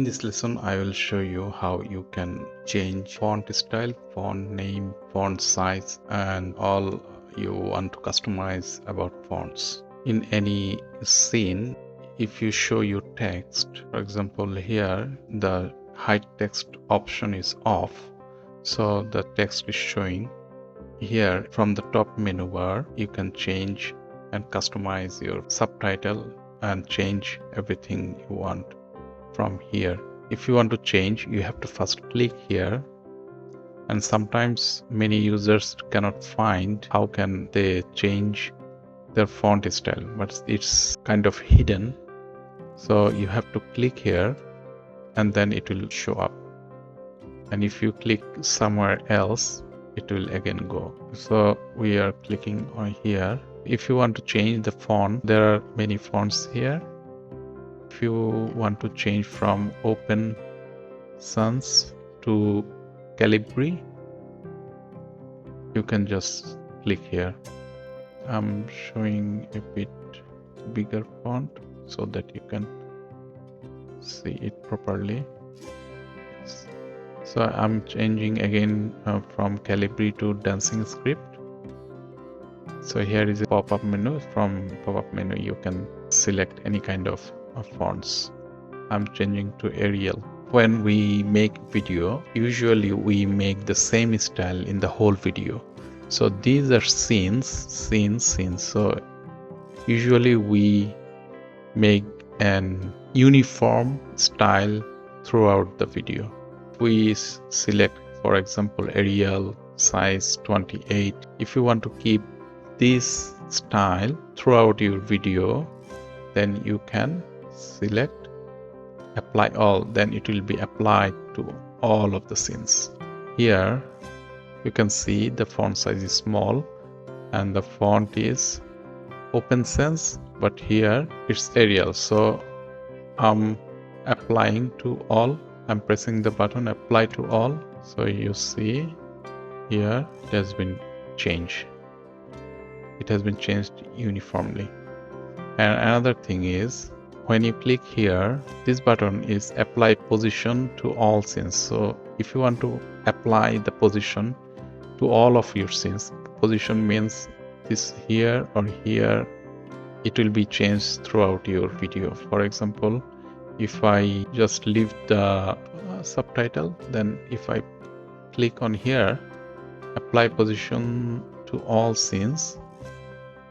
this lesson, I will show you how you can change font style, font name, font size, and all you want to customize about fonts. In any scene, if you show your text, for example, here the hide text option is off, so the text is showing. Here from the top menu bar, you can change and customize your subtitle and change everything you want from here. If you want to change, you have to first click here, and sometimes many users cannot find how can they change their font style, but it's kind of hidden. So you have to click here and then it will show up, and if you click somewhere else it will again go. So we are clicking on here. If you want to change the font, there are many fonts here. If you want to change from Open Sans to Calibri, you can just click here. I'm showing a bit bigger font so that you can see it properly. So I'm changing again from Calibri to Dancing Script. So here is a pop-up menu. From pop-up menu you can select any kind of fonts. I'm changing to Arial. When we make video, usually we make the same style in the whole video. So these are scenes. So usually we make an uniform style throughout the video. We select, for example, Arial size 28. If you want to keep this style throughout your video, then you can select apply all, then it will be applied to all of the scenes. Here you can see the font size is small and the font is Open Sans, but here it's Arial. So I'm applying to all. I'm pressing the button apply to all. So you see here it has been changed. It has been changed uniformly. And another thing is, when you click here, this button is apply position to all scenes. So if you want to apply the position to all of your scenes, position means this here or here, it will be changed throughout your video. For example, if I just leave the subtitle, then if I click on here, apply position to all scenes,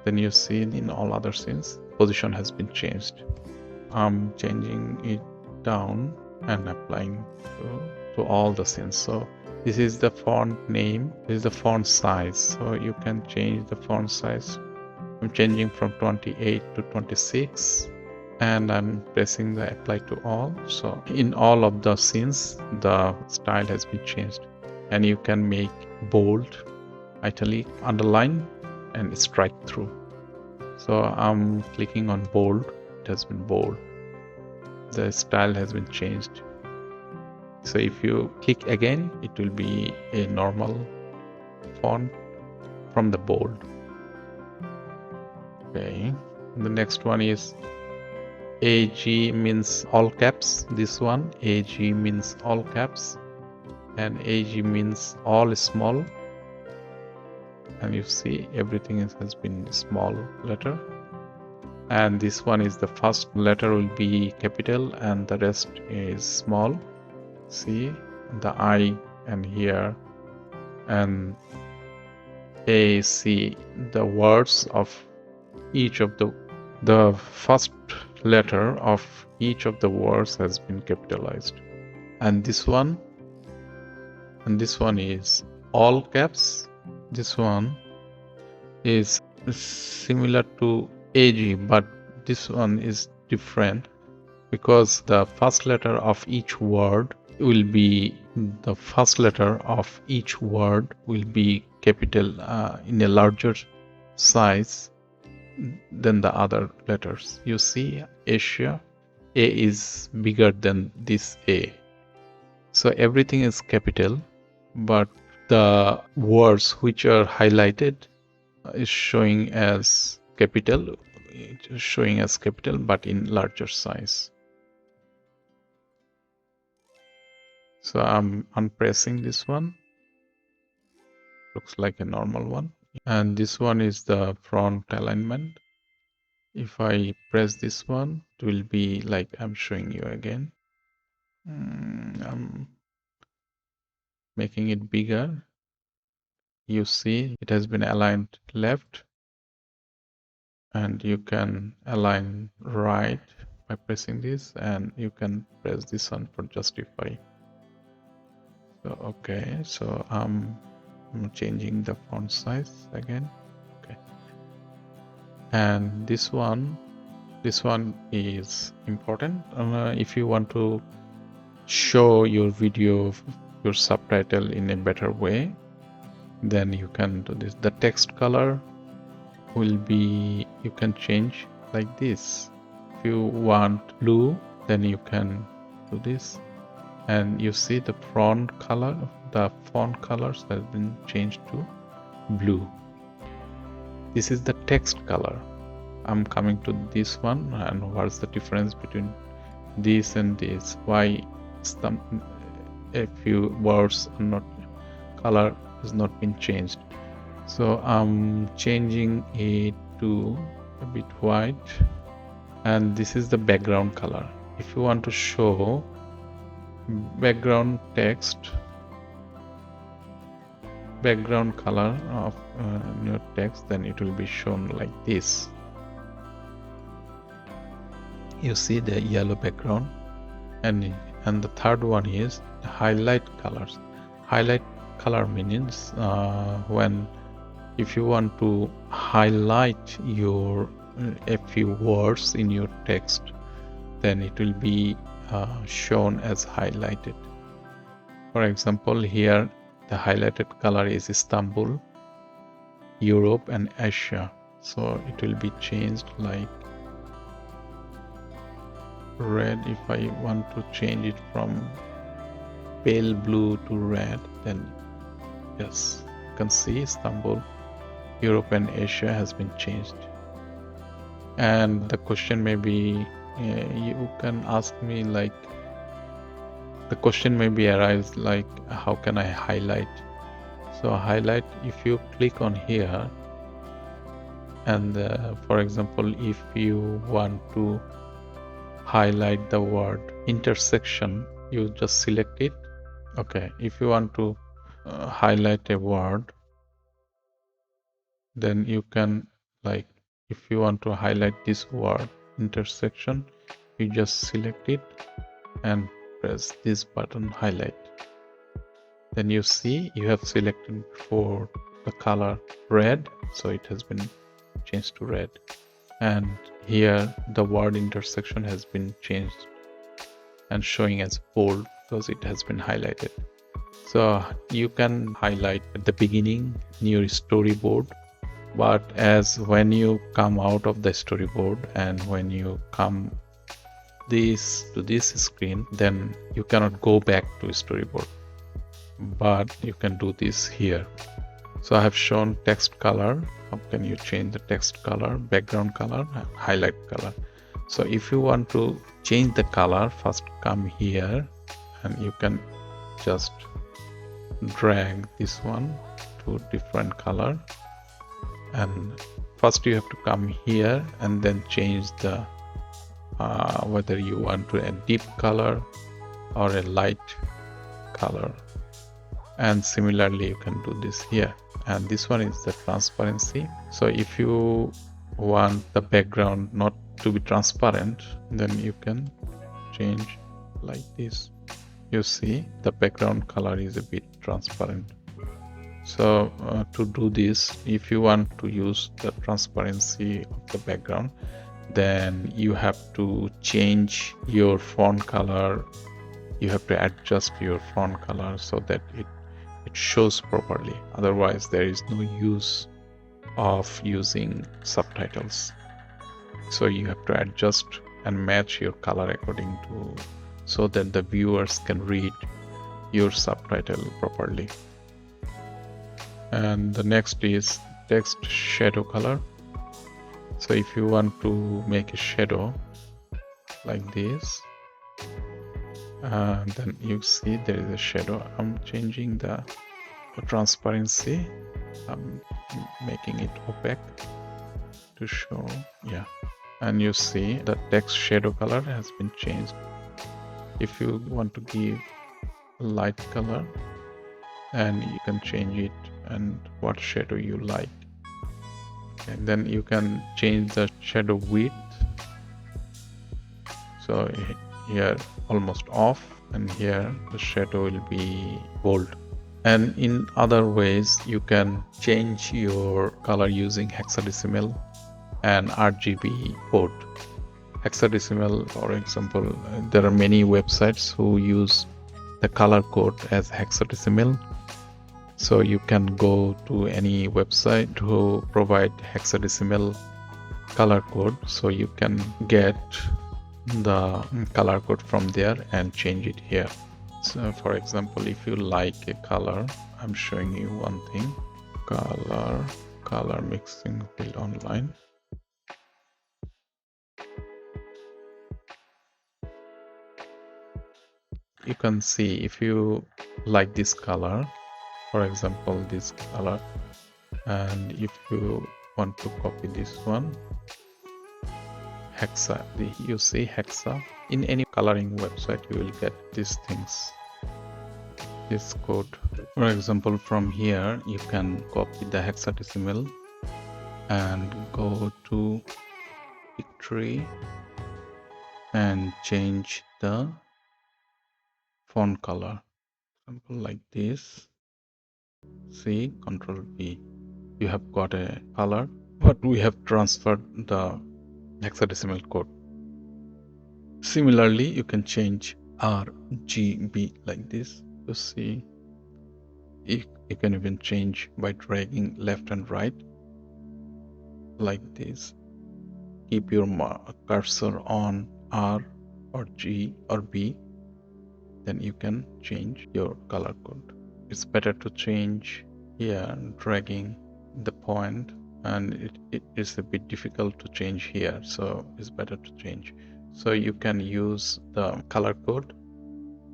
then you see in all other scenes, position has been changed. I'm changing it down and applying to all the scenes. So this is the font name, this is the font size. So you can change the font size. I'm changing from 28 to 26 and I'm pressing the apply to all. So in all of the scenes, the style has been changed, and you can make bold, italic, underline, and strike through. So I'm clicking on bold. It has been bold. The style has been changed. So if you click again, it will be a normal font from the bold. Okay. The next one is AG means all caps. This one AG means all caps, and AG means all small. And you see everything has been small letter. And this one is the first letter will be capital and the rest is small. See the I and here and A, C, the words of each of the first letter of each of the words has been capitalized. And this one is all caps. This one is similar to AG, but this one is different because the first letter of each word will be capital in a larger size than the other letters. You see Asia, A is bigger than this A. So everything is capital, but the words which are highlighted is showing as capital, but in larger size. So I'm unpressing this one. Looks like a normal one. And this one is the front alignment. If I press this one, it will be like I'm showing you again. I'm making it bigger. You see it has been aligned left, and you can align right by pressing this, and you can press this one for justify. So okay, so I'm changing the font size again. Okay, and this one is important. If you want to show your video, your subtitle in a better way, then you can do this. The text color will be, you can change like this. If you want blue, then you can do this. And you see the font color, the font colors have been changed to blue. This is the text color. I'm coming to this one, and what's the difference between this and this? Why a few words are not, color has not been changed. So I'm changing it to a bit white, and this is the background color. If you want to show background text, background color of your text, then it will be shown like this. You see the yellow background, and the third one is highlight colors. Highlight color means when if you want to highlight your a few words in your text, then it will be shown as highlighted. For example, here the highlighted color is Istanbul, Europe and Asia. So it will be changed like red. If I want to change it from pale blue to red, then yes, you can see Istanbul, Europe and Asia has been changed. And the question may be, you can ask me like, the question may be arise like, how can I highlight? So highlight, if you click on here, and for example, if you want to highlight the word intersection, you just select it. Okay, if you want to highlight a word, then you can, like, if you want to highlight this word intersection, you just select it and press this button highlight. Then you see you have selected for the color red, so it has been changed to red. And here the word intersection has been changed and showing as bold because it has been highlighted. So you can highlight at the beginning in your storyboard, but as when you come out of the storyboard and when you come to this screen, then you cannot go back to storyboard, but you can do this here. So I have shown text color. How can you change the text color, background color, and highlight color? So if you want to change the color, first come here and you can just drag this one to different color, and first you have to come here and then change the whether you want to a deep color or a light color. And similarly you can do this here, and this one is the transparency. So if you want the background not to be transparent, then you can change like this. You see the background color is a bit transparent. So to do this, if you want to use the transparency of the background, then you have to change your font color. You have to adjust your font color so that it shows properly. Otherwise there is no use of using subtitles. So you have to adjust and match your color according to, so that the viewers can read your subtitle properly. And the next is text shadow color. So if you want to make a shadow like this, Then you see there is a shadow. I'm changing the transparency. I'm making it opaque to show. Yeah, and you see the text shadow color has been changed. If you want to give light color, and you can change it and what shadow you like. And then you can change the shadow width. So here almost off, and here the shadow will be bold. And in other ways, you can change your color using hexadecimal and RGB code. Hexadecimal, for example, there are many websites who use the color code as hexadecimal. So you can go to any website who provide hexadecimal color code. So you can get the color code from there and change it here. So for example, if you like a color, I'm showing you one thing. Color mixing field online. You can see if you like this color, for example, this color, and if you want to copy this one, hexa, you see hexa. In any coloring website, you will get these things, this code. For example, from here, you can copy the hexadecimal and go to pictory and change the font color. Example like this. See, Control V. You have got a color, but we have transferred the hexadecimal code. Similarly, you can change RGB like this. You see, you can even change by dragging left and right like this. Keep your cursor on R or G or B, then you can change your color code. It's better to change here, dragging the point, and it is a bit difficult to change here, so it's better to change. So you can use the color code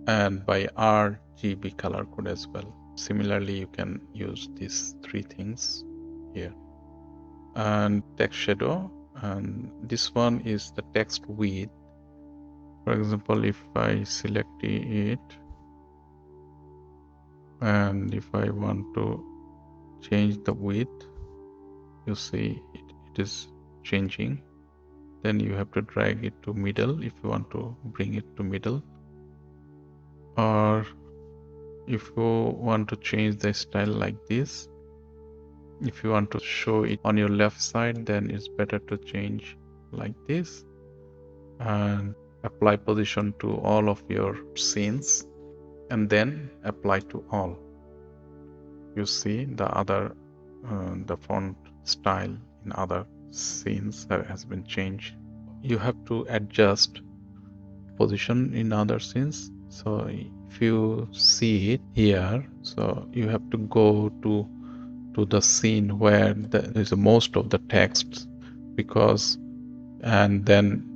and by RGB color code as well. Similarly, you can use these three things here. And text shadow, and this one is the text width. For example, if I select it and if I want to change the width, you see it is changing. Then you have to drag it to middle if you want to bring it to middle, or if you want to change the style like this, if you want to show it on your left side, then it's better to change like this and apply position to all of your scenes and then apply to all. You see the other the font style in other scenes that has been changed. You have to adjust position in other scenes. So if you see it here, so you have to go to the scene where there is most of the text, because and then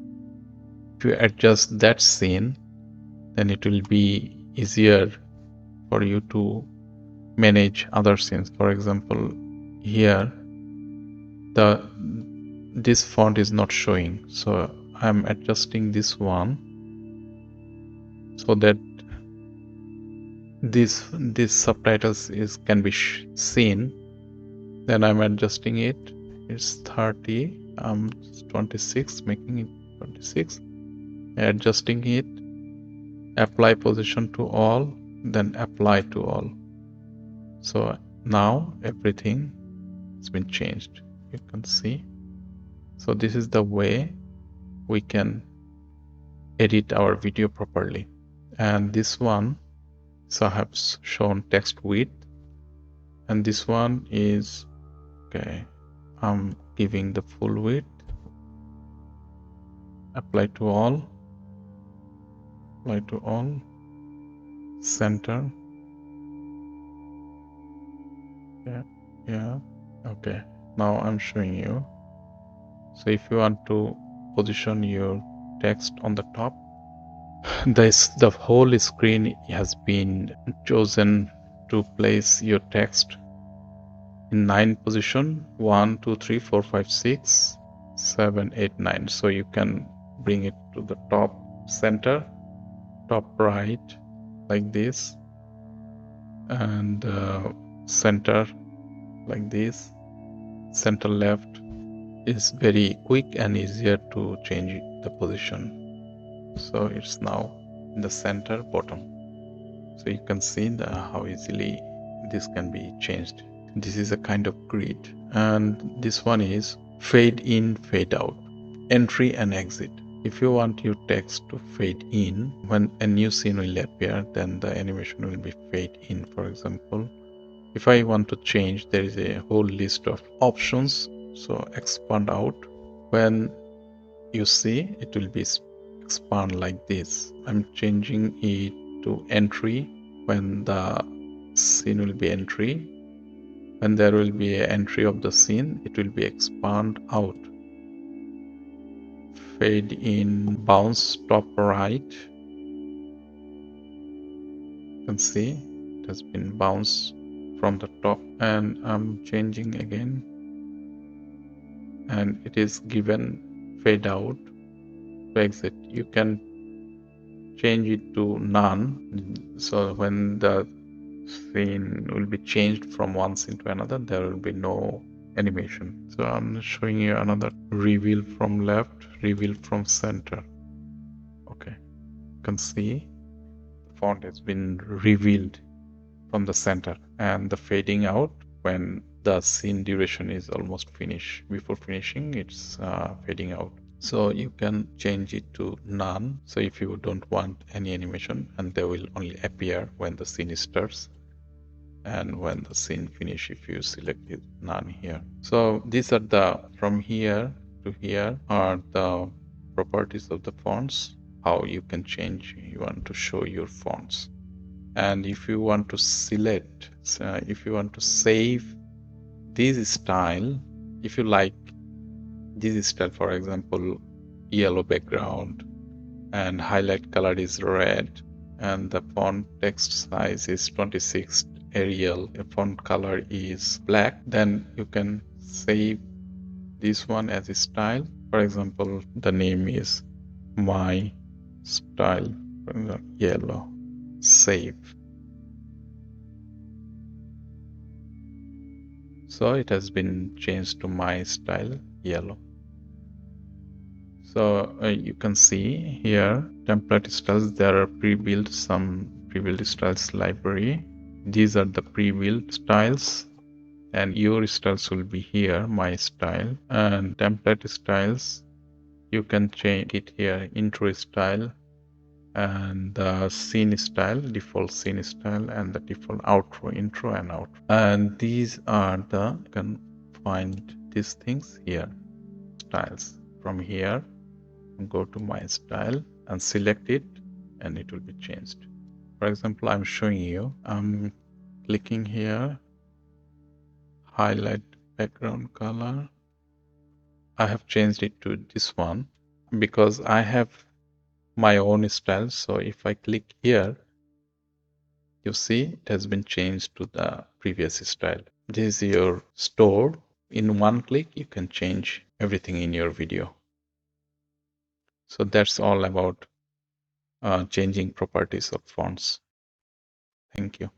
if you adjust that scene, then it will be easier for you to manage other scenes. For example, here this font is not showing, so I'm adjusting this one so that this subtitles can be seen. Then I'm adjusting it. It's 30. I'm 26, making it 26. Adjusting it. Apply position to all. Then apply to all. So now everything has been changed. You can see. So this is the way we can edit our video properly. And this one, so I have shown text width, and this one is okay. I'm giving the full width. Apply to all. Apply to all. Center. Yeah. Okay. Now I'm showing you. So if you want to position your text on the top, The whole screen has been chosen to place your text in 9 position, 1 2 3 4 5 6 7 8 9. So you can bring it to the top center, top right, like this, and center like this. Center left is very quick and easier to change the position. So it's now in the center bottom. So you can see how easily this can be changed. This is a kind of grid, and this one is fade in, fade out, entry and exit. If you want your text to fade in, when a new scene will appear, then the animation will be fade in, for example. If I want to change, there is a whole list of options. So expand out. When you see, it will be expand like this. I'm changing it to entry. When the scene will be entry, when there will be an entry of the scene, it will be expand out. Fade in, bounce top right. You can see it has been bounced from the top, and I'm changing again, and it is given fade out to exit. You can change it to none. So when the scene will be changed from one scene to another, there will be no animation. So I'm showing you another reveal from left, reveal from center. Okay, you can see the font has been revealed from the center, and the fading out when the scene duration is almost finished. Before finishing, it's fading out. So you can change it to none. So if you don't want any animation, and they will only appear when the scene starts, and when the scene finish, if you select it none here. So these are the, from here to here are the properties of the fonts, how you can change, you want to show your fonts. And if you want to select, if you want to save this style, if you like this style, for example, yellow background and highlight color is red, and the font text size is 26 Arial, the font color is black, then you can save this one as a style. For example, the name is my style, yellow. Save. So it has been changed to my style yellow. So you can see here template styles. There are pre-built, some pre-built styles library. These are the pre-built styles, and your styles will be here, my style. And template styles, you can change it here, intro style, and the scene style, default scene style, and the default outro, intro and outro. And these are the, you can find these things here, styles. From here, go to my style and select it, and it will be changed. For example, I'm showing you, I'm clicking here, highlight background color. I have changed it to this one because I have my own style. So if I click here, you see it has been changed to the previous style. This is your store. In one click, you can change everything in your video. So that's all about changing properties of fonts. Thank you.